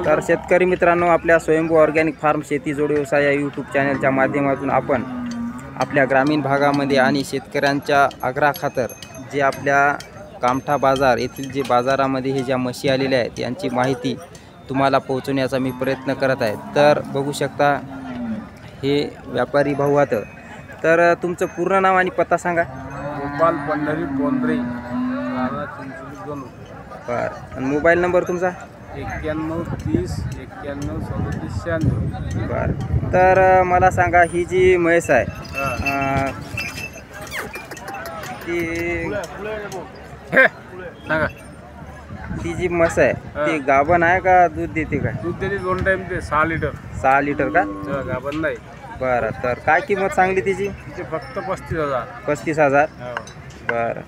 तर शेतकरी मित्रांनो, आपल्या स्वयंभू ऑर्गॅनिक फार्म शेती जोड व्यवसाय या यूट्यूब चॅनलच्या माध्यमातून आपण आपल्या ग्रामीण भागामध्ये आणि शेतकऱ्यांच्या आग्रहाखातर जे आपल्या कामठा बाजार येथील जे बाजारामध्ये हे ज्या म्हशी आलेल्या आहेत यांची माहिती तुम्हाला पोहोचवण्याचा मी प्रयत्न करत आहे। तर बघू शकता हे व्यापारी भाऊ आहेत। तर तुमचं पूर्ण नाव आणि पत्ता सांगा। गोपाल पंढरी बोंद्रे, राणा चिंचोली दोन। बरं, आणि मोबाईल नंबर तुमचा? 91 30 91 37 96। बरं, तर मला सांगा ही जी म्हैस आहे ती जी म्हैस आहे ती गाभण आहे का दूध देते काय? दूध देते 2 टाइम ते 6 लिटर। 6 लिटर का? गाभण नाही। बरं, तर काय किंमत सांगली तिची? ते फक्त 35,000। 35,000। बरं,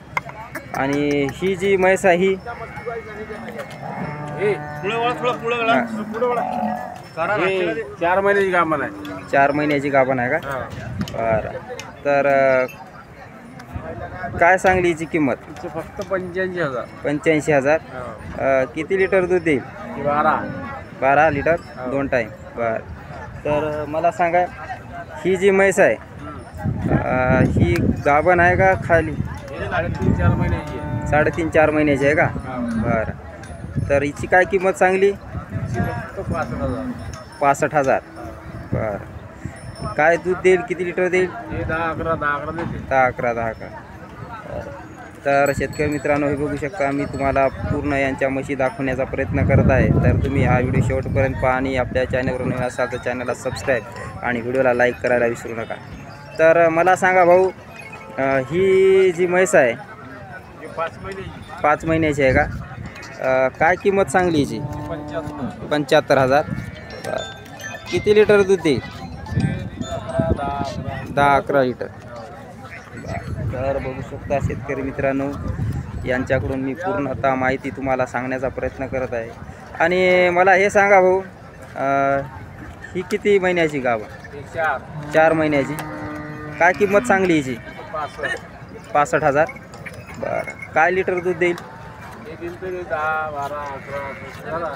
आणि ही जी म्हैस आहे ही 4 महिन्याची गाभण आहे। 4 महिन्याची गाभण आहे का? बरं, तर काय सांगली हिची किंमत? तिचे फक्त 85,000। 85,000। किती लिटर दूध देईल? 12 लिटर 2 टाईम। बरं, तर मला सांगा ही जी म्हैस आहे ही गाभण आहे का खाली? 3.5-4 महिन्याची आहे। 3.5-4 महिन्याची आहे का? बरं, तर हिची काय किंमत सांगली? फक्त 65,000। 65,000। बरं, काय दूध देईल? किती लिटर देईल? 10-11 देते। 10-11। तर शेतकरी मित्रांनो, हे बघू शकता मी तुम्हाला पूर्ण यांच्या म्हशी दाखवण्याचा प्रयत्न करत आहे। तर तुम्ही हा व्हिडिओ शेवटपर्यंत पहा आणि आपल्या चॅनलवर नवीन असाल तर चॅनलला सबस्क्राईब आणि व्हिडिओला लाईक करायला विसरू नका। तर मला सांगा भाऊ, ही जी म्हैस आहे 5 महिन्याची आहे का? काय किंमत सांगली हिची? 75,000। किती लिटर दूध देईल? 10-11 लिटर। तर बघू शकता शेतकरी मित्रांनो, यांच्याकडून मी पूर्णतः माहिती तुम्हाला सांगण्याचा प्रयत्न करत आहे। आणि मला हे सांगा भाऊ, ही किती महिन्याची गाभण? 4 महिन्याची। काय किंमत सांगली हिची? 65,000। बरं, काय लिटर दूध देईल? 10-12-11।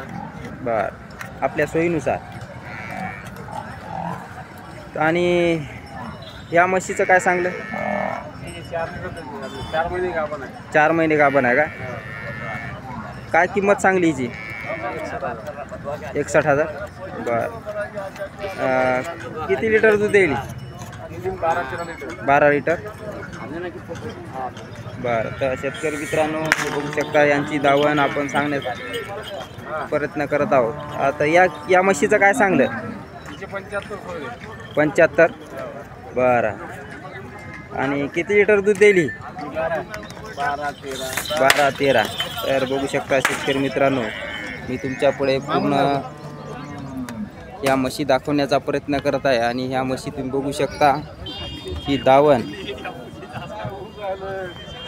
बरं, आपल्या सोयीनुसार। आणि ह्या म्हशीचं काय सांगलं? 4 महिने गाभण आहे। 4 महिने गाभण आहे का? काय किंमत सांगली हिची? 61,000। बरं, किती लिटर दूध देईल? 12 लिटर। बरं, तर शेतकरी मित्रांनो, बघू शकता यांची दावण आपण सांगण्याचा प्रयत्न करत आहोत। आता या म्हशीचं काय सांगलं? 75। बरं, आणि किती लिटर दूध देईल? 12-13। तर बघू शकता शेतकरी मित्रांनो, मी तुमच्या पुढे पूर्ण या म्हशी दाखवण्याचा प्रयत्न करत आहे। आणि ह्या म्हशी तुम्ही बघू शकता ही दावण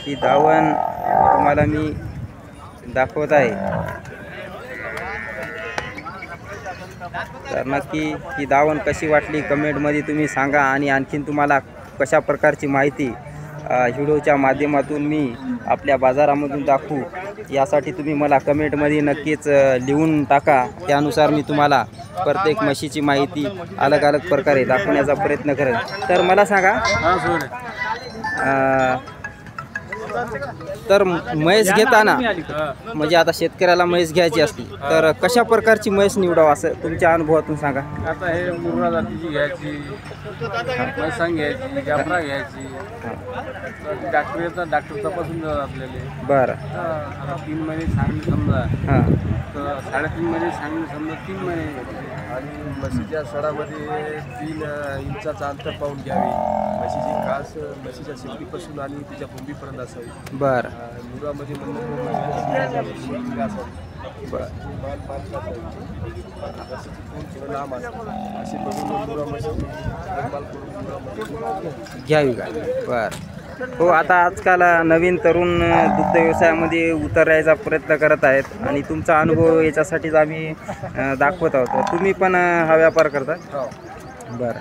तुम्हाला मी दाखवत आहे। तर नक्की ही दावण कशी वाटली कमेंटमध्ये तुम्ही सांगा। आणि आणखीन तुम्हाला कशा प्रकारची माहिती व्हिडिओच्या माध्यमातून मी आपल्या बाजारामधून दाखवू यासाठी तुम्ही मला कमेंटमध्ये नक्कीच लिहून टाका। त्यानुसार मी तुम्हाला प्रत्येक म्हशीची माहिती अलग अलग प्रकारे दाखवण्याचा प्रयत्न करेन। तर मला सांगा, तर म्हैस घेताना म्हणजे आता शेतकऱ्याला म्हैस घ्यायची असली तर कशा प्रकारची म्हैस निवडावं असं तुमच्या अनुभवातून सांगा। आता हे मुर्रा जातीची घ्यायची, म्हैसांग घ्यायची, जाफरा घ्यायची। डॉक्टर तपासून देतात आपल्याला। बरं, 3 महिने सांगली समजा, हां, तर 3.5 महिने सांगली समजा 3 महिने। आणि म्हशीच्या सडामध्ये 3 इंचाचा अंतर पाहून घ्यावी। म्हशीची कास म्हशीच्या शेपटीपासून आणि तिच्या भूमीपर्यंत असावी। बरं, मुरामध्ये घ्यावी का? बरं, हो, आता आजकाल नवीन तरुण दुग्ध व्यवसायामध्ये उतरायचा प्रयत्न करत आहेत आणि तुमचा अनुभव याच्यासाठीच आम्ही दाखवत आहोत। तुम्ही पण हा व्यापार करता? हो। बरं,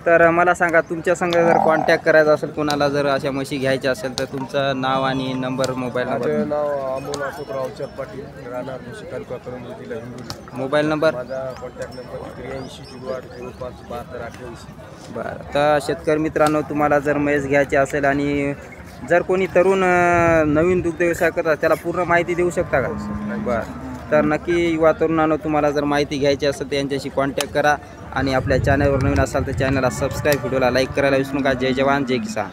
तर मला सांगा, तुमच्या संग जर कॉन्टॅक्ट करायचा असेल, कोणाला जर अशा म्हशी घ्यायच्या असेल तर तुमचं नाव आणि नंबर, मोबाईल नंबर. माझं नाव अमोल अशोकराव पाटील, राहणार मुशी तालुका कळमनुरी, जिल्हा हिंगोली. Mobile number. माझा कॉन्टॅक्ट नंबर 8308057288. बरं. तर शेतकरी मित्रांनो, तुम्हाला जर म्हैस घ्यायची असेल आणि जर कोणी तरुण नवीन दुग्ध व्यवसाय करतात, त्याला पूर्ण माहिती देऊ शकता का? बरं. तर नक्की युवा तरुणांनो, तुम्हाला जर माहिती घ्यायची असेल तर यांच्याशी कॉन्टॅक्ट करा आणि आपल्या चॅनलवर नवीन असाल तर चॅनलला सबस्क्राईब, व्हिडिओला लाईक करायला विसरू नका. जय जवान जय किसान.